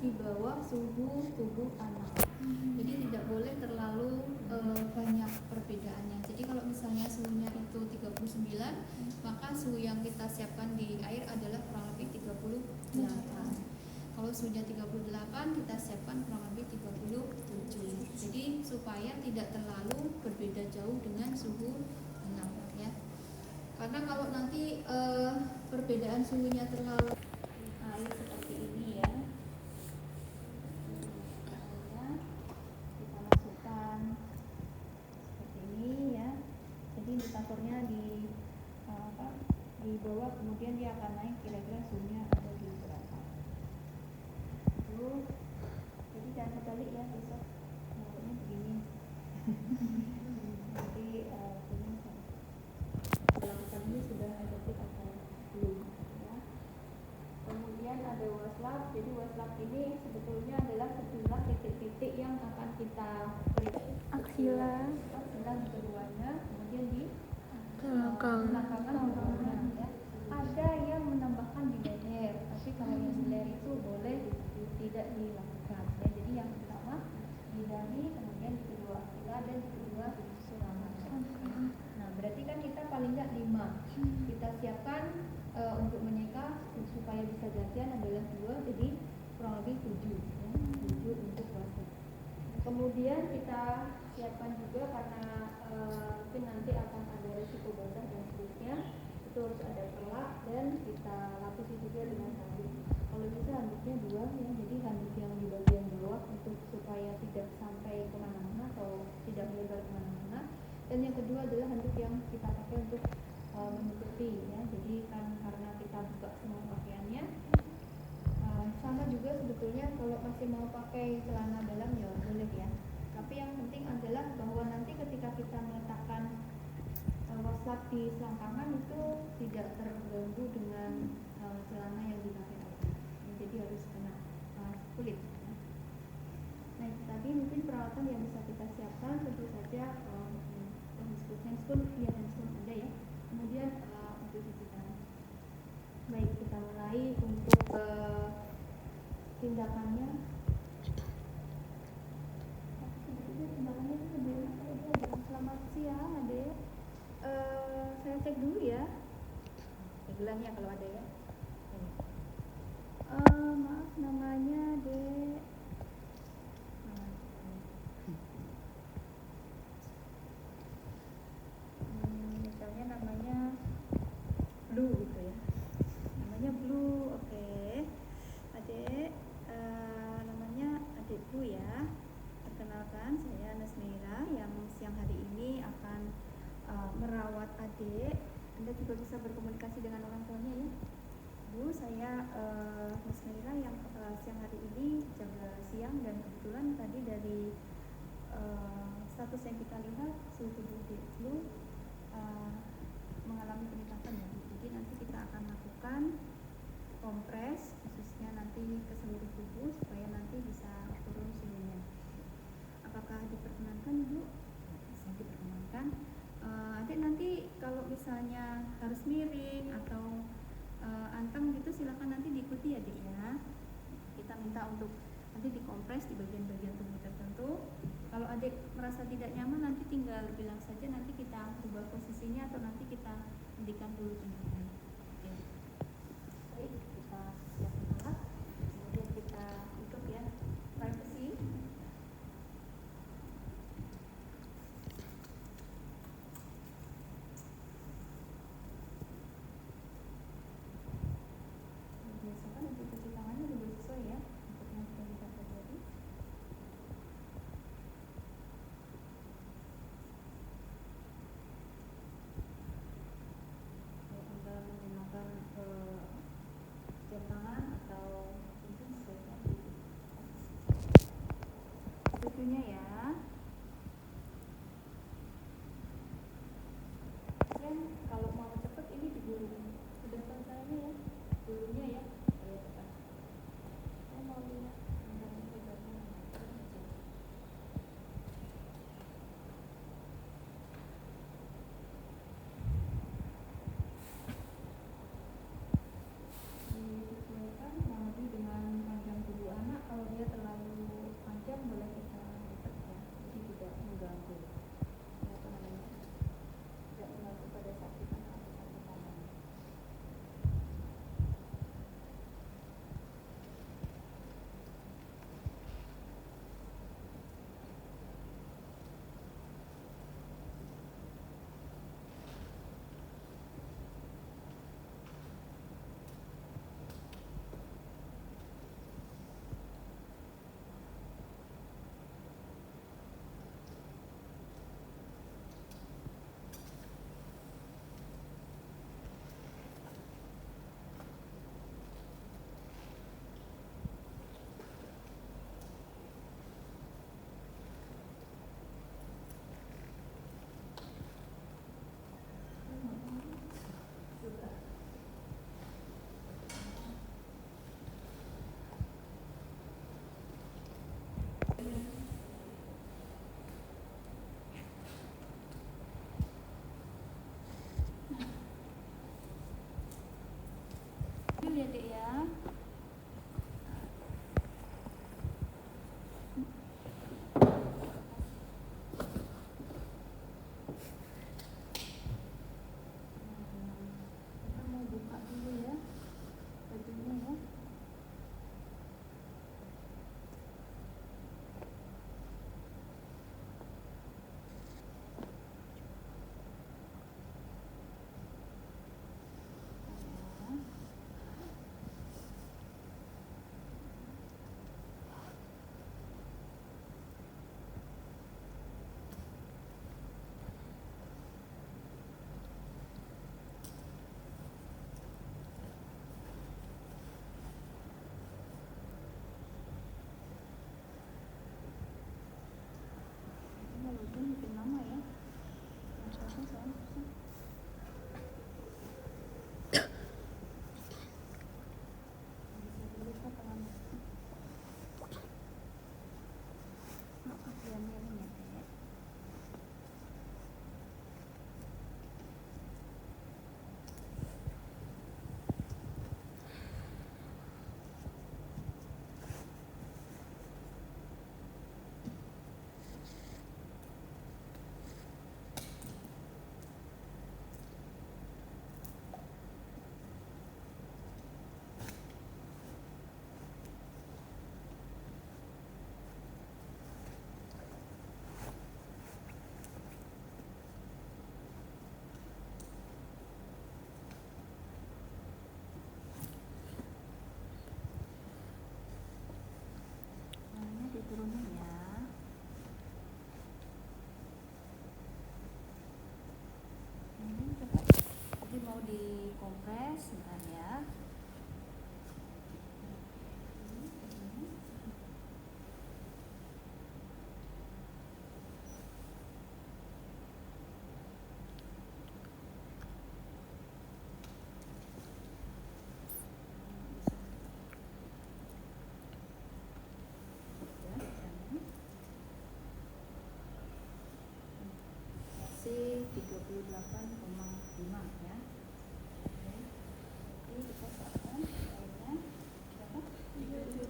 di bawah suhu tubuh anak. Jadi tidak boleh terlalu banyak perbedaannya. Jadi kalau misalnya suhunya itu 39, maka suhu yang kita siapkan di air adalah kurang lebih 38. Kalau suhunya 38, kita siapkan kurang lebih 37. Jadi supaya tidak terlalu berbeda jauh dengan suhu anak ya. Karena kalau nanti perbedaan suhunya terlalu air seperti ini ya, kita masukkan seperti ini ya. Jadi indikatornya di bawah, kemudian dia akan naik kira-kira suhunya ada di berapa. Tuh. Jadi jangan kebalik ya, besok naruhnya begini. Jadi ini lakukan ini sudah efektif atau belum ya. Kemudian ada waslab. Jadi waslab ini sebetulnya adalah sejumlah titik-titik yang akan kita beri aksila di keduanya, kemudian di selangkangan keduanya ya. Ada yang menambahkan di leher, tapi kalau yang di leher itu boleh tidak dilakukan ya. Jadi yang pertama di dahi, kemudian di kedua aksila, dan di kedua selangkangan. Nah berarti kan kita paling nggak 5 kita siapkan untuk menyeka supaya bisa gantian adalah 2, jadi kurang lebih 7 ya, 7 untuk waslab. Kemudian kita siapkan juga karena mungkin nanti akan ada resiko basah dan seterusnya, itu harus ada pelak dan kita lapisi juga dengan handuk. Kalau bisa handuknya 2 ya, jadi handuk yang di bagian bawah untuk supaya tidak sampai kemana-mana atau tidak melebar kemana-mana, dan yang kedua adalah handuk yang kita pakai untuk menutupi ya. Jadi kan karena kita buka semua pakaiannya, sama juga sebetulnya kalau masih mau pakai celana dalam ya boleh ya. Tapi yang penting adalah bahwa nanti ketika kita meletakkan waslab di selangkangan itu tidak terganggu dengan celana yang dipakai tadi. Jadi harus kena kulit. Ya. Nah itu tadi mungkin peralatan yang bisa kita siapkan, tentu saja handphone ada ya. Kemudian untuk cuci tangan. Baik, kita mulai untuk tindakannya. Tindakannya itu sebelum selamat siang adek. Saya cek dulu ya. Gelangnya kalau ada ya. Maaf namanya dek. Misalnya namanya Blue gitu ya. Namanya Blue, oke. Adek, namanya Adek Blue ya. Perkenalkan, saya Nasmira yang siang hari ini akan merawat adek. Anda juga bisa berkomunikasi dengan orang tuanya ya. Bu, saya Nasmira yang siang hari ini jaga siang, dan kebetulan tadi dari status yang kita lihat suhu tubuh Adek Blue mengalami peningkatan ya. Jadi nanti kita akan lakukan kompres khususnya nanti ke seluruh tubuh supaya nanti bisa turun suhunya. Apakah diperkenankan Ibu? Bisa diperkenankan. Adik nanti kalau misalnya harus miring atau anteng gitu silakan nanti diikuti ya Dik ya. Kita minta untuk nanti dikompres di bagian-bagian tubuh tertentu. Kalau adik merasa tidak nyaman nanti tinggal bilang saja, nanti kita ubah posisinya atau nanti kita hentikan dulu tindakan. Oke. Baik, kita siapkan alat. Kemudian kita tutup ya. Privacy. Biasakan untuk cuci tangannya juga sesuai ya untuk yang sudah kita pelajari. Anda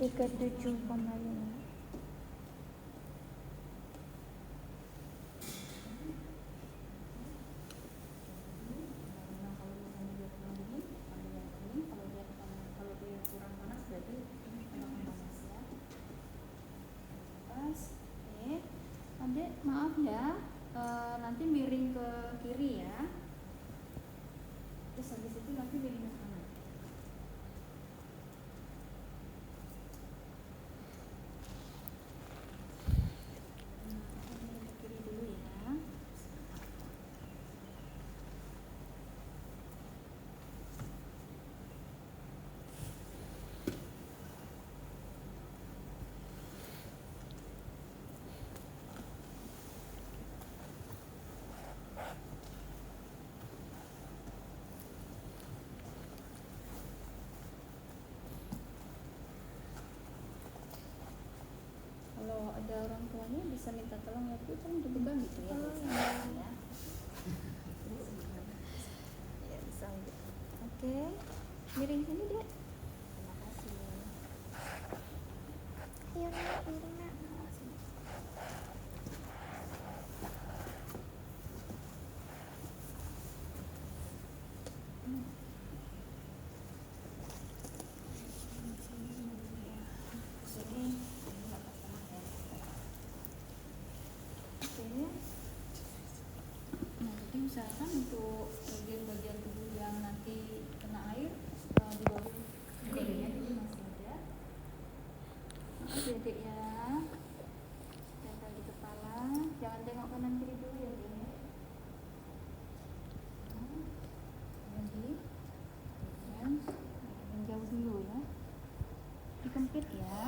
37,5. Adek maaf ya, nanti miring ke kiri ya, terus habis itu nanti miring ke kanan. Miring ke kiri dulu ya. Kalau ada orang tuanya bisa minta tolong ya Bu, tolong dipegang gitu ya. Ya. Ya bisa. Oke. Miring sini Dek. Terima kasih. Ayo nak, miring nak. Nah, jadi misalkan untuk bagian-bagian tubuh yang nanti kena air di bawah jarinya jadi masih ada. Maaf ya Dek ya, tempel di kepala, jangan tengok kanan kiri dulu ya Dek ya. Lagi, yang jauh dulu ya, dikempit ya.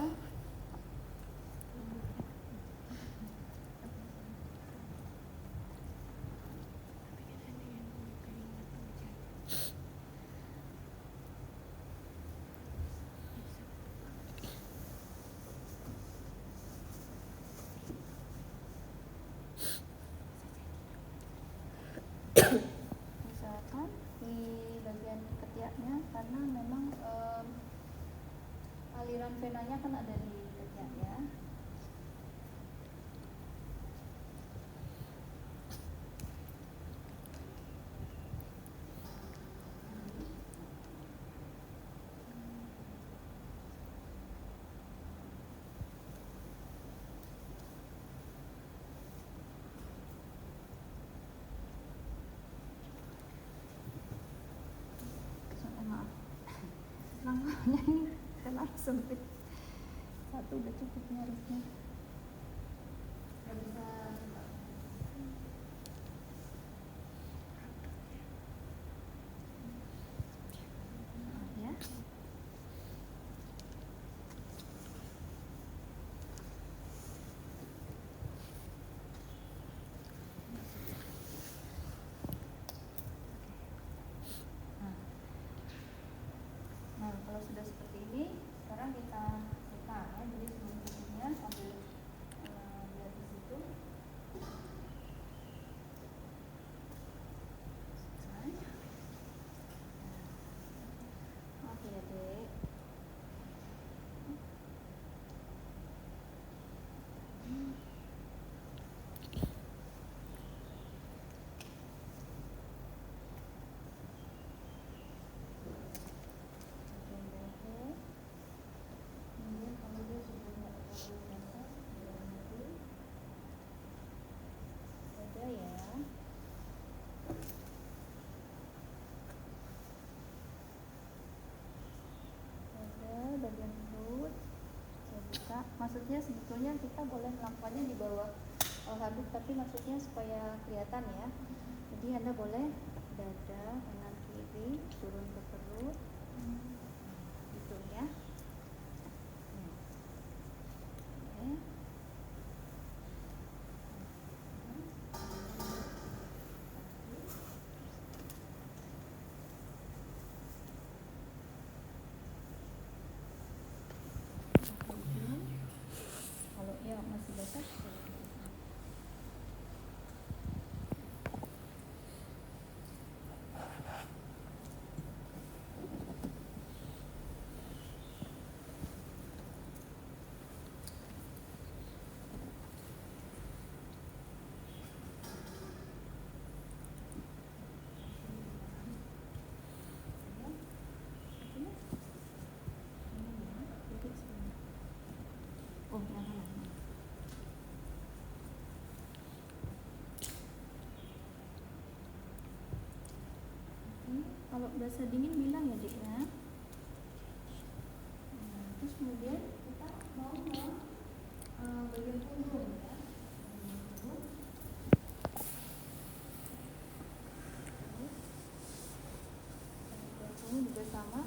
Misalkan di bagian ketiaknya karena memang aliran venanya kan ada di ketiak ya. Maaf, langkahnya ini terlalu sempit. Satu udah cukup harusnya. Gak bisa. Maaf ya. Nah, kalau sudah seperti ini, sekarang kita buka ya. Jadi sebelumnya sambil lihat di situ. Maaf ya Dek. Kemudian kalau dia sudah tidak terlalu basah, nanti ada ya. Ada bagian perut. Saya buka. Maksudnya sebetulnya kita boleh melakukannya di bawah handuk, tapi maksudnya supaya kelihatan ya. Jadi Anda boleh dada kanan kiri turun ke perut. Gitu ya. Oke. Kalau ya masih basah. Kalau berasa dingin bilang ya Dek ya. Terus kemudian kita mau bagian punggung ya. Punggung juga sama.